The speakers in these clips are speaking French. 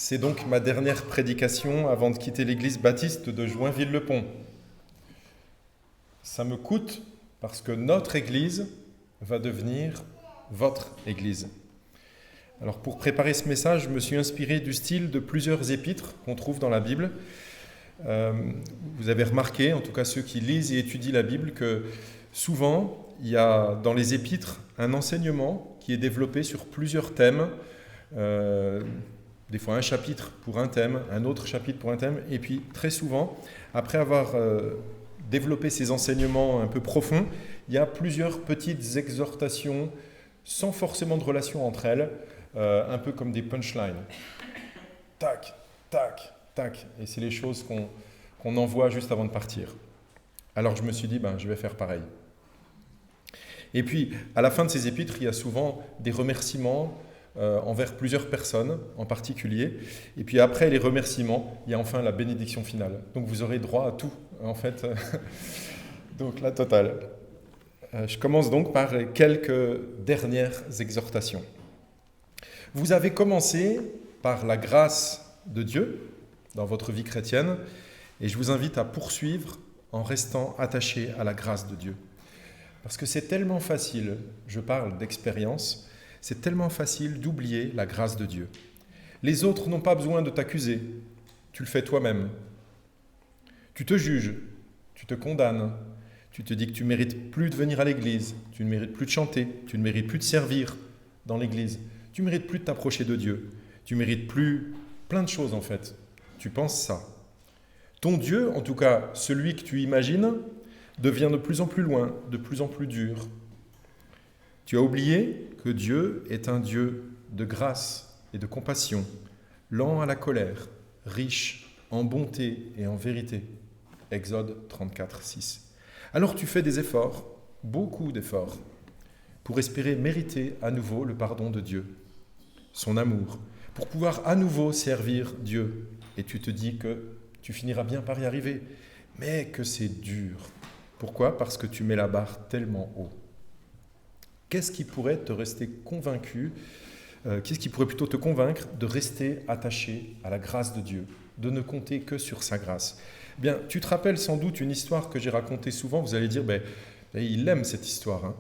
C'est donc ma dernière prédication avant de quitter l'église baptiste de Joinville-le-Pont. Ça me coûte parce que notre église va devenir votre église. Alors pour préparer ce message, je me suis inspiré du style de plusieurs épîtres qu'on trouve dans la Bible. Vous avez remarqué, en tout cas ceux qui lisent et étudient la Bible, que souvent il y a dans les épîtres un enseignement qui est développé sur plusieurs thèmes. Des fois un chapitre pour un thème, un autre chapitre pour un thème, et puis très souvent, après avoir développé ces enseignements un peu profonds, il y a plusieurs petites exhortations sans forcément de relation entre elles, un peu comme des punchlines. Tac, tac, tac. Et c'est les choses qu'on envoie juste avant de partir. Alors je me suis dit, je vais faire pareil. Et puis, à la fin de ces épîtres, il y a souvent des remerciements envers plusieurs personnes en particulier. Et puis après les remerciements, il y a enfin la bénédiction finale. Donc vous aurez droit à tout, en fait. Donc la totale. Je commence donc par quelques dernières exhortations. Vous avez commencé par la grâce de Dieu dans votre vie chrétienne, et je vous invite à poursuivre en restant attaché à la grâce de Dieu. Parce que c'est tellement facile, je parle d'expérience, c'est tellement facile d'oublier la grâce de Dieu. Les autres n'ont pas besoin de t'accuser, tu le fais toi-même. Tu te juges, tu te condamnes, tu te dis que tu ne mérites plus de venir à l'église, tu ne mérites plus de chanter, tu ne mérites plus de servir dans l'église, tu ne mérites plus de t'approcher de Dieu, tu ne mérites plus plein de choses en fait. Tu penses ça. Ton Dieu, en tout cas celui que tu imagines, devient de plus en plus loin, de plus en plus dur. Tu as oublié que Dieu est un Dieu de grâce et de compassion, lent à la colère, riche en bonté et en vérité. Exode 34, 6. Alors tu fais des efforts, beaucoup d'efforts, pour espérer mériter à nouveau le pardon de Dieu, son amour, pour pouvoir à nouveau servir Dieu. Et tu te dis que tu finiras bien par y arriver, mais que c'est dur. Pourquoi ? Parce que tu mets la barre tellement haut. Qu'est-ce qui pourrait te rester convaincu, qu'est-ce qui pourrait plutôt te convaincre de rester attaché à la grâce de Dieu, de ne compter que sur sa grâce ? Bien, tu te rappelles sans doute une histoire que j'ai racontée souvent, vous allez dire, il aime cette histoire. Hein.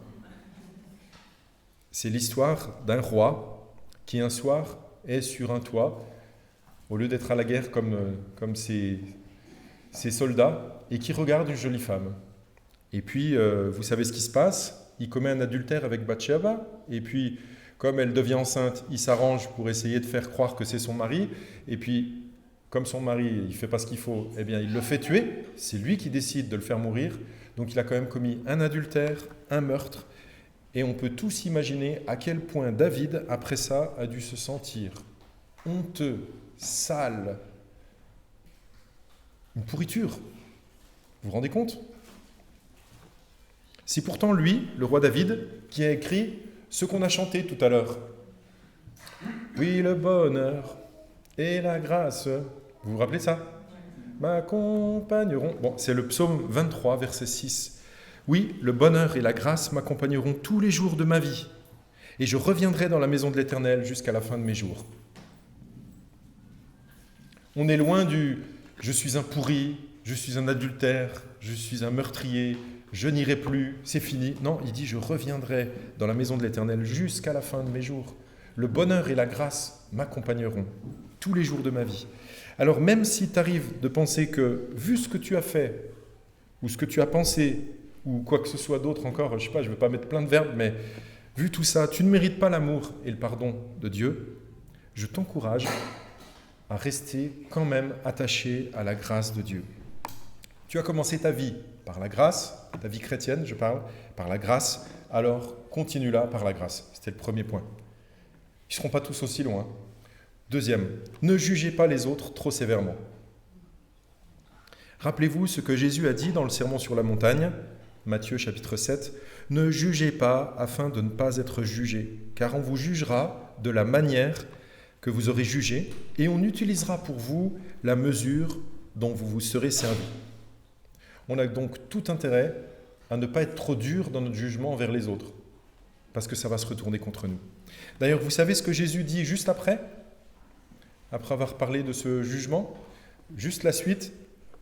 C'est l'histoire d'un roi qui un soir est sur un toit, au lieu d'être à la guerre comme ses soldats, et qui regarde une jolie femme. Et puis, vous savez ce qui se passe ? Il commet un adultère avec Bathsheba, et puis, comme elle devient enceinte, il s'arrange pour essayer de faire croire que c'est son mari, et puis, comme son mari, il ne fait pas ce qu'il faut, eh bien, il le fait tuer, c'est lui qui décide de le faire mourir, donc il a quand même commis un adultère, un meurtre, et on peut tous imaginer à quel point David, après ça, a dû se sentir honteux, sale, une pourriture. Vous vous rendez compte ? C'est pourtant lui, le roi David, qui a écrit ce qu'on a chanté tout à l'heure. Oui, le bonheur et la grâce. Vous vous rappelez ça ? M'accompagneront. Bon, c'est le psaume 23, verset 6. Oui, le bonheur et la grâce m'accompagneront tous les jours de ma vie, et je reviendrai dans la maison de l'Éternel jusqu'à la fin de mes jours. On est loin du « je suis un pourri, je suis un adultère, je suis un meurtrier », je n'irai plus, c'est fini. Non, il dit, je reviendrai dans la maison de l'Éternel jusqu'à la fin de mes jours. Le bonheur et la grâce m'accompagneront tous les jours de ma vie. Alors même si tu arrives de penser que, vu ce que tu as fait, ou ce que tu as pensé, ou quoi que ce soit d'autre encore, je ne veux pas mettre plein de verbes, mais vu tout ça, tu ne mérites pas l'amour et le pardon de Dieu, je t'encourage à rester quand même attaché à la grâce de Dieu. Tu as commencé ta vie par la grâce, ta vie chrétienne, je parle, par la grâce, alors continue-la par la grâce. C'était le premier point. Ils ne seront pas tous aussi loin. Deuxième, ne jugez pas les autres trop sévèrement. Rappelez-vous ce que Jésus a dit dans le Sermon sur la montagne, Matthieu chapitre 7, « Ne jugez pas afin de ne pas être jugés, car on vous jugera de la manière que vous aurez jugé, et on utilisera pour vous la mesure dont vous vous serez servi. » On a donc tout intérêt à ne pas être trop dur dans notre jugement envers les autres, parce que ça va se retourner contre nous. D'ailleurs, vous savez ce que Jésus dit juste après ? après avoir parlé de ce jugement. Juste la suite.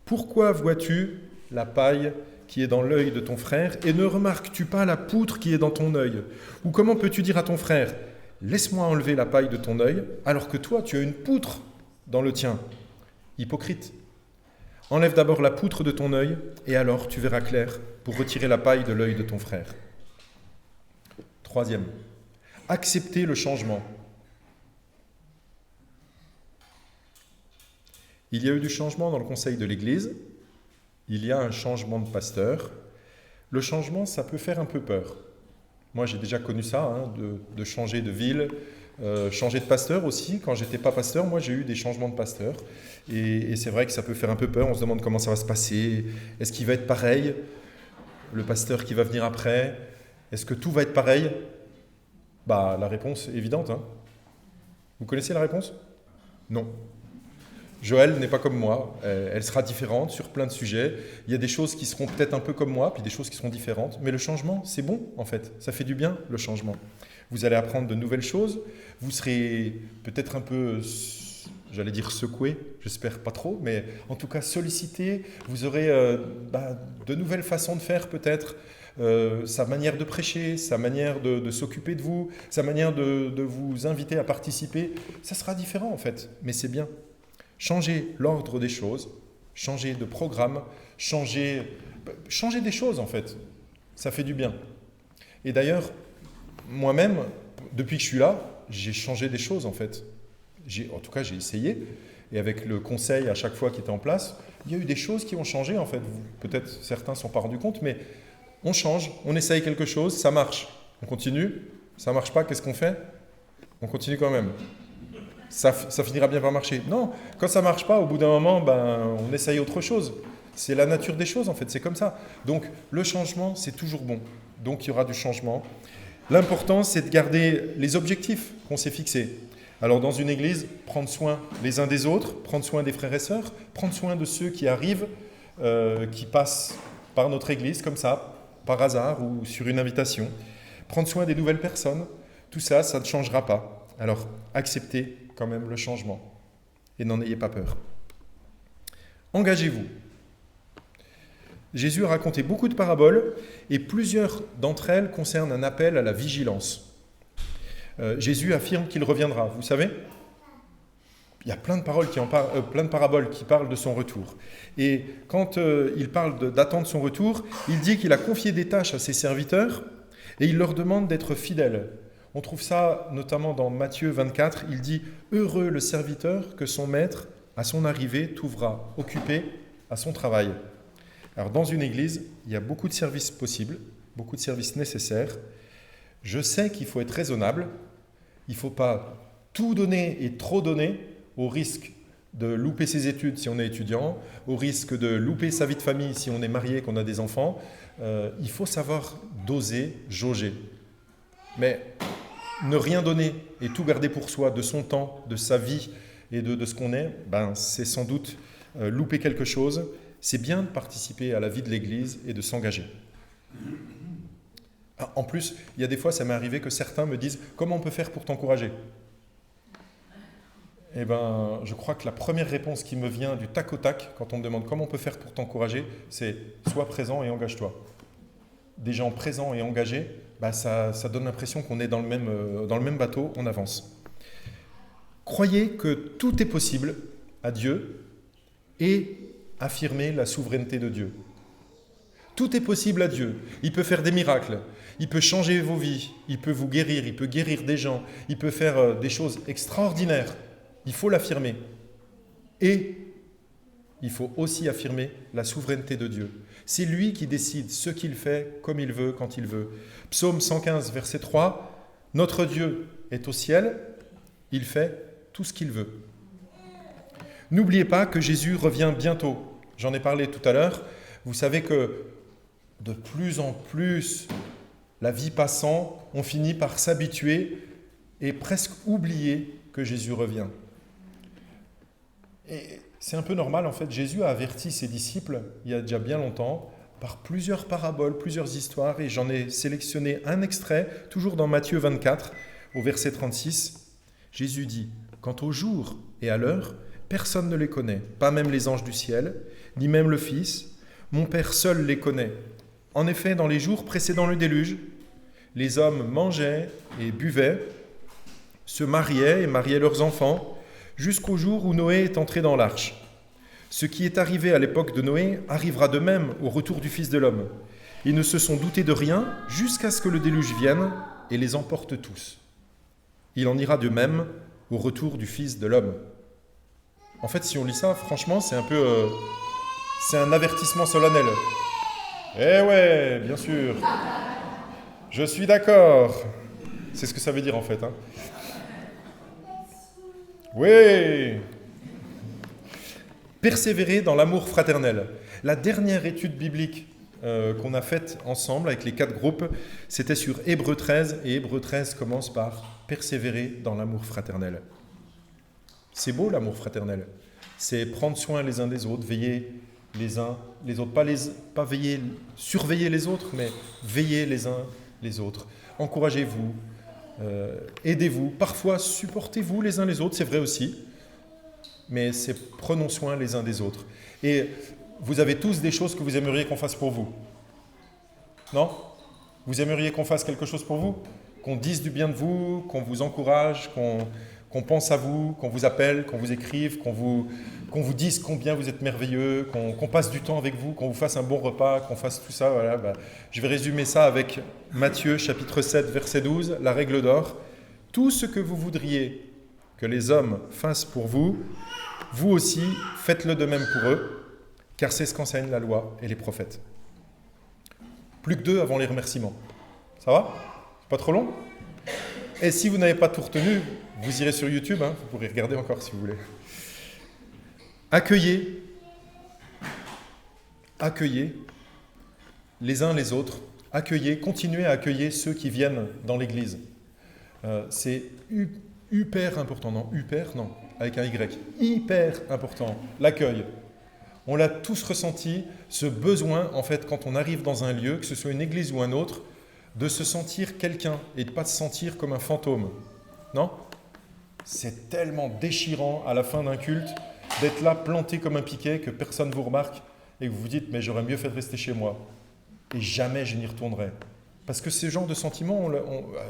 Pourquoi vois-tu la paille qui est dans l'œil de ton frère et ne remarques-tu pas la poutre qui est dans ton œil? Ou comment peux-tu dire à ton frère, laisse-moi enlever la paille de ton œil, alors que toi, tu as une poutre dans le tien? Hypocrite. Enlève d'abord la poutre de ton œil, et alors tu verras clair pour retirer la paille de l'œil de ton frère. Troisième, accepter le changement. Il y a eu du changement dans le conseil de l'Église, il y a un changement de pasteur. Le changement, ça peut faire un peu peur. Moi, j'ai déjà connu ça, de changer de ville, changer de pasteur aussi. Quand j'étais pas pasteur, moi, j'ai eu des changements de pasteur. Et c'est vrai que ça peut faire un peu peur. On se demande comment ça va se passer. Est-ce qu'il va être pareil, le pasteur qui va venir après? Est-ce que tout va être pareil? La réponse est évidente. Vous connaissez la réponse? Non. Joël n'est pas comme moi, elle sera différente sur plein de sujets. Il y a des choses qui seront peut-être un peu comme moi, puis des choses qui seront différentes. Mais le changement, c'est bon en fait. Ça fait du bien, le changement. Vous allez apprendre de nouvelles choses. Vous serez peut-être un peu, j'allais dire secoué, j'espère pas trop, mais en tout cas sollicité. Vous aurez de nouvelles façons de faire peut-être. Sa manière de prêcher, sa manière de s'occuper de vous, sa manière de vous inviter à participer. Ça sera différent en fait, mais c'est bien. Changer l'ordre des choses, changer de programme, changer des choses en fait. Ça fait du bien. Et d'ailleurs, moi-même, depuis que je suis là, j'ai changé des choses en fait. En tout cas, j'ai essayé. Et avec le conseil à chaque fois qui était en place, il y a eu des choses qui ont changé en fait. Peut-être certains ne s'en sont pas rendus compte, mais on change, on essaye quelque chose, ça marche. On continue, ça ne marche pas, qu'est-ce qu'on fait? On continue quand même. Ça finira bien par marcher. Non, quand ça ne marche pas, au bout d'un moment, on essaye autre chose. C'est la nature des choses, en fait, c'est comme ça. Donc, le changement, c'est toujours bon. Donc, il y aura du changement. L'important, c'est de garder les objectifs qu'on s'est fixés. Alors, dans une église, prendre soin les uns des autres, prendre soin des frères et sœurs, prendre soin de ceux qui arrivent, qui passent par notre église, comme ça, par hasard ou sur une invitation. Prendre soin des nouvelles personnes, tout ça, ça ne changera pas. Alors, acceptez quand même le changement et n'en ayez pas peur. Engagez-vous. Jésus a raconté beaucoup de paraboles et plusieurs d'entre elles concernent un appel à la vigilance. Jésus affirme qu'il reviendra, vous savez? Il y a plein de paraboles qui parlent de son retour. Et quand il parle d'attendre son retour, il dit qu'il a confié des tâches à ses serviteurs et il leur demande d'être fidèles. On trouve ça notamment dans Matthieu 24, il dit « Heureux le serviteur que son maître, à son arrivée, trouvera occupé à son travail. » Alors dans une église, il y a beaucoup de services possibles, beaucoup de services nécessaires. Je sais qu'il faut être raisonnable, il ne faut pas tout donner et trop donner au risque de louper ses études si on est étudiant, au risque de louper sa vie de famille si on est marié, qu'on a des enfants. Il faut savoir doser, jauger. Mais ne rien donner et tout garder pour soi de son temps, de sa vie et de ce qu'on est, c'est sans doute louper quelque chose. C'est bien de participer à la vie de l'Église et de s'engager. En plus, il y a des fois, ça m'est arrivé que certains me disent « Comment on peut faire pour t'encourager ?» Eh bien, je crois que la première réponse qui me vient du tac au tac, quand on me demande « Comment on peut faire pour t'encourager ?» c'est « Sois présent et engage-toi ». Des gens présents et engagés, ça donne l'impression qu'on est dans le même bateau, on avance. Croyez que tout est possible à Dieu et affirmez la souveraineté de Dieu. Tout est possible à Dieu. Il peut faire des miracles, il peut changer vos vies, il peut vous guérir, il peut guérir des gens, il peut faire des choses extraordinaires. Il faut l'affirmer. Et il faut aussi affirmer la souveraineté de Dieu. C'est lui qui décide ce qu'il fait, comme il veut, quand il veut. Psaume 115, verset 3, « Notre Dieu est au ciel, il fait tout ce qu'il veut. » N'oubliez pas que Jésus revient bientôt. J'en ai parlé tout à l'heure. Vous savez que de plus en plus, la vie passant, on finit par s'habituer et presque oublier que Jésus revient. Et c'est un peu normal, en fait. Jésus a averti ses disciples, il y a déjà bien longtemps, par plusieurs paraboles, plusieurs histoires, et j'en ai sélectionné un extrait, toujours dans Matthieu 24, au verset 36. Jésus dit « Quant au jour et à l'heure, personne ne les connaît, pas même les anges du ciel, ni même le Fils. Mon Père seul les connaît. En effet, dans les jours précédant le déluge, les hommes mangeaient et buvaient, se mariaient et mariaient leurs enfants, jusqu'au jour où Noé est entré dans l'arche. Ce qui est arrivé à l'époque de Noé arrivera de même au retour du Fils de l'homme. Ils ne se sont doutés de rien jusqu'à ce que le déluge vienne et les emporte tous. Il en ira de même au retour du Fils de l'homme. En fait, si on lit ça, franchement, c'est un peu... c'est un avertissement solennel. Eh ouais, bien sûr. Je suis d'accord. C'est ce que ça veut dire en fait. Hein. Oui. Persévérer dans l'amour fraternel. La dernière étude biblique qu'on a faite ensemble avec les 4 groupes, c'était sur Hébreux 13, et Hébreux 13 commence par persévérer dans l'amour fraternel. C'est beau l'amour fraternel. C'est prendre soin les uns des autres, veiller les uns les autres. Pas veiller, surveiller les autres, mais veiller les uns les autres. Encouragez-vous, aidez-vous, parfois supportez-vous les uns les autres, c'est vrai aussi. Mais c'est prenons soin les uns des autres. Et vous avez tous des choses que vous aimeriez qu'on fasse pour vous. Non ? Vous aimeriez qu'on fasse quelque chose pour vous ? Qu'on dise du bien de vous, qu'on vous encourage, qu'on pense à vous, qu'on vous appelle, qu'on vous écrive, qu'on vous dise combien vous êtes merveilleux, qu'on passe du temps avec vous, qu'on vous fasse un bon repas, qu'on fasse tout ça. Voilà, je vais résumer ça avec Matthieu chapitre 7, verset 12, la règle d'or. Tout ce que vous voudriez que les hommes fassent pour vous, vous aussi faites-le de même pour eux, car c'est ce qu'enseignent la loi et les prophètes. Plus que 2 avant les remerciements. Ça va ? C'est pas trop long ? Et si vous n'avez pas tout retenu, vous irez sur YouTube, hein, vous pourrez regarder encore si vous voulez. Accueillez les uns les autres, continuez à accueillir ceux qui viennent dans l'église. C'est hyper important, non, avec un Y, hyper important, l'accueil. On l'a tous ressenti, ce besoin, en fait, quand on arrive dans un lieu, que ce soit une église ou un autre, de se sentir quelqu'un et de ne pas se sentir comme un fantôme. Non ? C'est tellement déchirant à la fin d'un culte d'être là planté comme un piquet, que personne ne vous remarque et que vous vous dites « mais j'aurais mieux fait de rester chez moi et jamais je n'y retournerai ». Parce que ce genre de sentiment,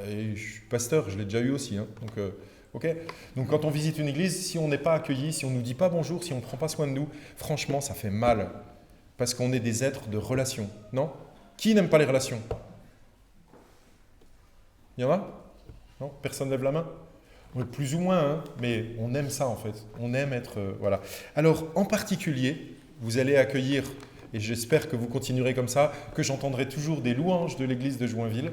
je suis pasteur, je l'ai déjà eu aussi. Hein, donc quand on visite une église, si on n'est pas accueilli, si on ne nous dit pas bonjour, si on ne prend pas soin de nous, franchement ça fait mal. Parce qu'on est des êtres de relations, non ? Qui n'aime pas les relations ? Il y en a ? Non ? Personne ne lève la main ? Plus ou moins, hein, mais on aime ça en fait. On aime être... voilà. Alors, en particulier, vous allez accueillir, et j'espère que vous continuerez comme ça, que j'entendrai toujours des louanges de l'église de Joinville,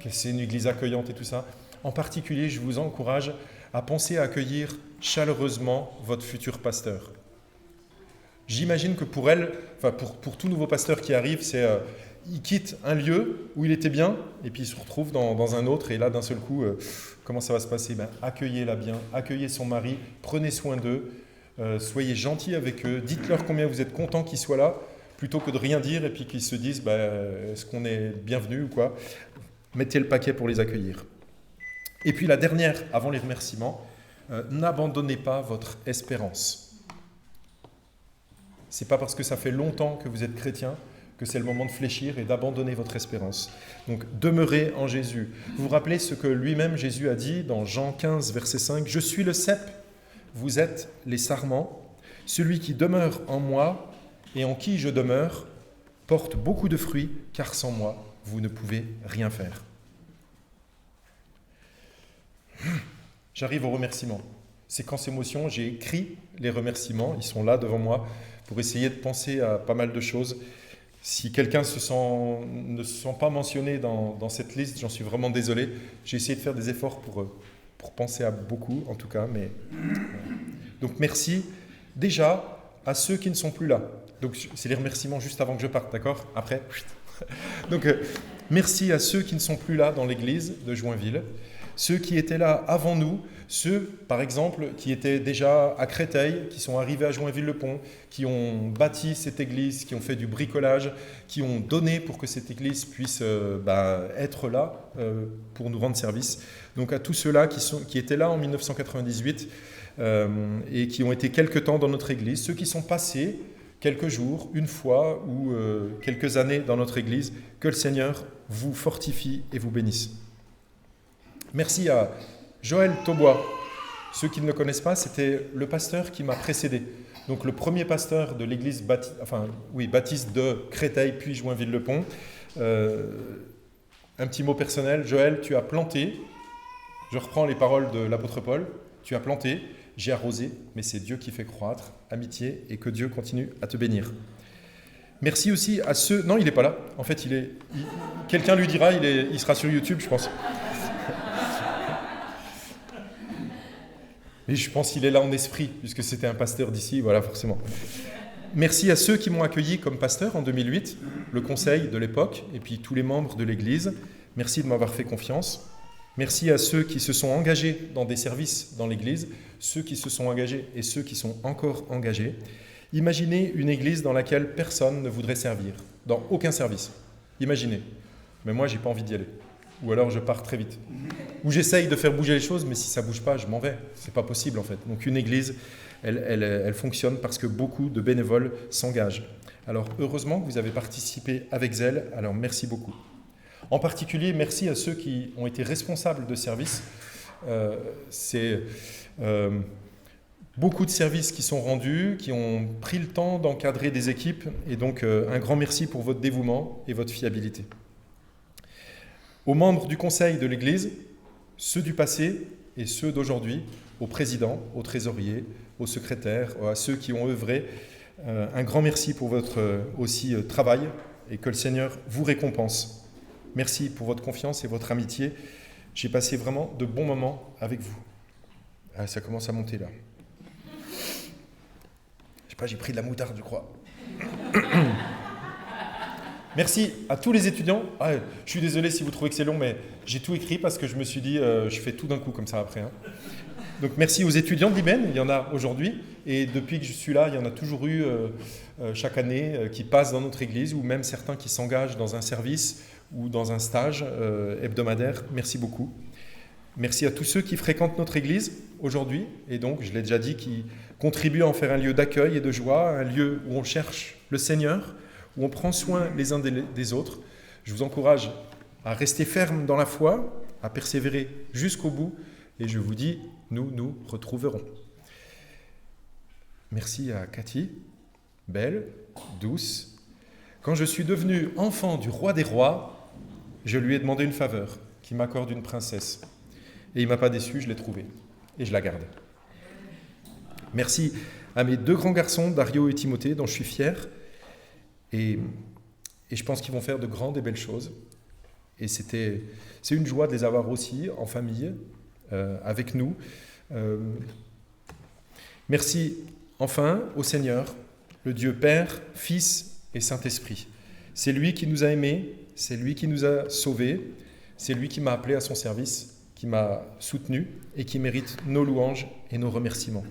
que c'est une église accueillante et tout ça. En particulier, je vous encourage à penser à accueillir chaleureusement votre futur pasteur. J'imagine que pour elle, pour tout nouveau pasteur qui arrive, c'est... il quitte un lieu où il était bien, et puis il se retrouve dans un autre, et là, d'un seul coup, comment ça va se passer ? Accueillez-la bien, accueillez son mari, prenez soin d'eux, soyez gentils avec eux, dites-leur combien vous êtes content qu'ils soient là, plutôt que de rien dire, et puis qu'ils se disent, est-ce qu'on est bienvenu ou quoi ? Mettez le paquet pour les accueillir. Et puis la dernière, avant les remerciements, n'abandonnez pas votre espérance. C'est pas parce que ça fait longtemps que vous êtes chrétien que c'est le moment de fléchir et d'abandonner votre espérance. Donc, demeurez en Jésus. Vous vous rappelez ce que lui-même Jésus a dit dans Jean 15, verset 5 « Je suis le cep, vous êtes les sarments. Celui qui demeure en moi et en qui je demeure porte beaucoup de fruits, car sans moi, vous ne pouvez rien faire. » J'arrive aux remerciements. Séquence émotion, j'ai écrit les remerciements, ils sont là devant moi, pour essayer de penser à pas mal de choses. Si quelqu'un ne se sent pas mentionné dans cette liste, j'en suis vraiment désolé. J'ai essayé de faire des efforts pour penser à beaucoup, en tout cas. Donc merci déjà à ceux qui ne sont plus là. Donc c'est les remerciements juste avant que je parte, d'accord ? Après. Donc merci à ceux qui ne sont plus là dans l'église de Joinville. Ceux qui étaient là avant nous, ceux, par exemple, qui étaient déjà à Créteil, qui sont arrivés à Joinville-le-Pont, qui ont bâti cette église, qui ont fait du bricolage, qui ont donné pour que cette église puisse être là pour nous rendre service. Donc à tous ceux-là qui étaient là en 1998, et qui ont été quelque temps dans notre Église, ceux qui sont passés quelques jours, une fois ou quelques années dans notre Église, que le Seigneur vous fortifie et vous bénisse. Merci à Joël Taubois. Ceux qui ne le connaissent pas, c'était le pasteur qui m'a précédé. Donc le premier pasteur de l'église baptiste de Créteil puis Joinville-le-Pont. Un petit mot personnel, Joël, tu as planté, je reprends les paroles de l'apôtre Paul, tu as planté, j'ai arrosé, mais c'est Dieu qui fait croître, amitié, et que Dieu continue à te bénir. Merci aussi à ceux... Non, il n'est pas là. En fait, quelqu'un lui dira, il sera sur YouTube, je pense. Et je pense qu'il est là en esprit, puisque c'était un pasteur d'ici, voilà, forcément. Merci à ceux qui m'ont accueilli comme pasteur en 2008, le conseil de l'époque, et puis tous les membres de l'Église. Merci de m'avoir fait confiance. Merci à ceux qui se sont engagés dans des services dans l'Église, ceux qui se sont engagés et ceux qui sont encore engagés. Imaginez une Église dans laquelle personne ne voudrait servir, dans aucun service. Imaginez. Mais moi, j'ai pas envie d'y aller. Ou alors je pars très vite. Ou j'essaye de faire bouger les choses, mais si ça ne bouge pas, je m'en vais. Ce n'est pas possible en fait. Donc une église, elle fonctionne parce que beaucoup de bénévoles s'engagent. Alors heureusement que vous avez participé avec zèle, alors merci beaucoup. En particulier, merci à ceux qui ont été responsables de services. C'est beaucoup de services qui sont rendus, qui ont pris le temps d'encadrer des équipes. Et donc un grand merci pour votre dévouement et votre fiabilité. Aux membres du conseil de l'Église, ceux du passé et ceux d'aujourd'hui, au président, au trésorier, aux secrétaires, à ceux qui ont œuvré, un grand merci pour votre aussi travail et que le Seigneur vous récompense. Merci pour votre confiance et votre amitié. J'ai passé vraiment de bons moments avec vous. Ah, ça commence à monter là. Je sais pas, j'ai pris de la moutarde, je crois. Merci à tous les étudiants. Ah, je suis désolé si vous trouvez que c'est long, mais j'ai tout écrit parce que je me suis dit, je fais tout d'un coup comme ça après. Hein. Donc merci aux étudiants de l'IBEN, il y en a aujourd'hui. Et depuis que je suis là, il y en a toujours eu chaque année qui passent dans notre église, ou même certains qui s'engagent dans un service ou dans un stage hebdomadaire. Merci beaucoup. Merci à tous ceux qui fréquentent notre église aujourd'hui, et donc, je l'ai déjà dit, qui contribuent à en faire un lieu d'accueil et de joie, un lieu où on cherche le Seigneur, où on prend soin les uns des autres. Je vous encourage à rester ferme dans la foi, à persévérer jusqu'au bout, et je vous dis, nous nous retrouverons. Merci à Cathy, belle, douce. Quand je suis devenu enfant du roi des rois, je lui ai demandé une faveur, qu'il m'accorde une princesse. Et il ne m'a pas déçu, je l'ai trouvée, et je la garde. Merci à mes deux grands garçons, Dario et Timothée, dont je suis fier. Et je pense qu'ils vont faire de grandes et belles choses. Et c'est une joie de les avoir aussi en famille, avec nous. Merci enfin au Seigneur, le Dieu Père, Fils et Saint-Esprit. C'est lui qui nous a aimés, c'est lui qui nous a sauvés, c'est lui qui m'a appelé à son service, qui m'a soutenu et qui mérite nos louanges et nos remerciements.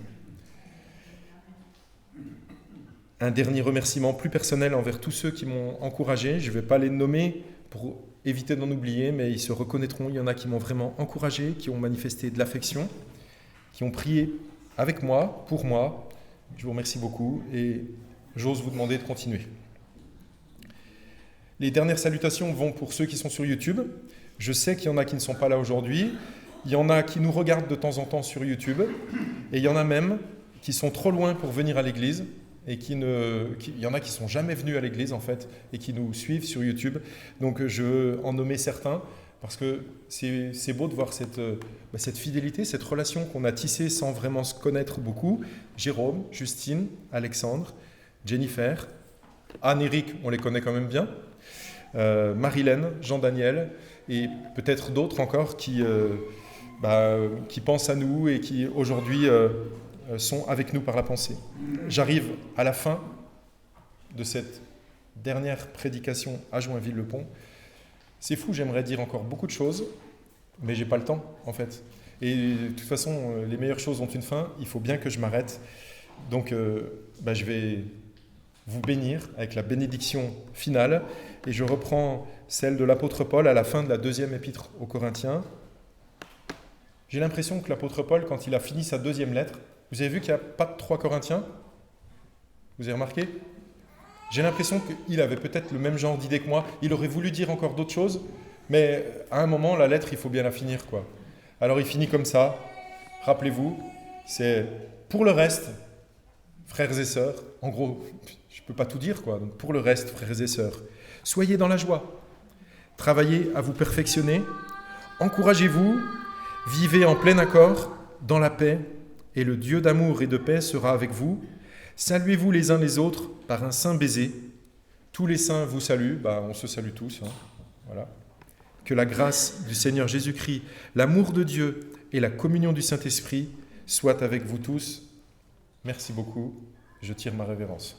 Un dernier remerciement plus personnel envers tous ceux qui m'ont encouragé. Je ne vais pas les nommer pour éviter d'en oublier, mais ils se reconnaîtront. Il y en a qui m'ont vraiment encouragé, qui ont manifesté de l'affection, qui ont prié avec moi, pour moi. Je vous remercie beaucoup et j'ose vous demander de continuer. Les dernières salutations vont pour ceux qui sont sur YouTube. Je sais qu'il y en a qui ne sont pas là aujourd'hui. Il y en a qui nous regardent de temps en temps sur YouTube. Et il y en a même qui sont trop loin pour venir à l'église. Et il y en a qui ne sont jamais venus à l'église en fait et qui nous suivent sur YouTube. Donc je veux en nommer certains parce que c'est beau de voir cette fidélité, cette relation qu'on a tissée sans vraiment se connaître beaucoup. Jérôme, Justine, Alexandre, Jennifer, Anne-Éric, on les connaît quand même bien, Marilène, Jean-Daniel et peut-être d'autres encore qui pensent à nous et qui aujourd'hui sont avec nous par la pensée. J'arrive à la fin de cette dernière prédication à Joinville-le-Pont. C'est fou, j'aimerais dire encore beaucoup de choses, mais j'ai pas le temps en fait. Et de toute façon, les meilleures choses ont une fin, il faut bien que je m'arrête. Donc je vais vous bénir avec la bénédiction finale et je reprends celle de l'apôtre Paul à la fin de la deuxième épître aux Corinthiens. J'ai l'impression que l'apôtre Paul, quand il a fini sa deuxième lettre, Vous avez vu qu'il n'y a pas de 3 Corinthiens? Vous avez remarqué? J'ai l'impression qu'il avait peut-être le même genre d'idée que moi. Il aurait voulu dire encore d'autres choses, mais à un moment, la lettre, il faut bien la finir, quoi. Alors il finit comme ça. Rappelez-vous, c'est pour le reste, frères et sœurs. En gros, je ne peux pas tout dire, quoi. Donc pour le reste, frères et sœurs, soyez dans la joie. Travaillez à vous perfectionner. Encouragez-vous. Vivez en plein accord, dans la paix, et le Dieu d'amour et de paix sera avec vous. Saluez-vous les uns les autres par un saint baiser. Tous les saints vous saluent. On se salue tous. Voilà. Que la grâce du Seigneur Jésus-Christ, l'amour de Dieu et la communion du Saint-Esprit soient avec vous tous. Merci beaucoup. Je tire ma révérence.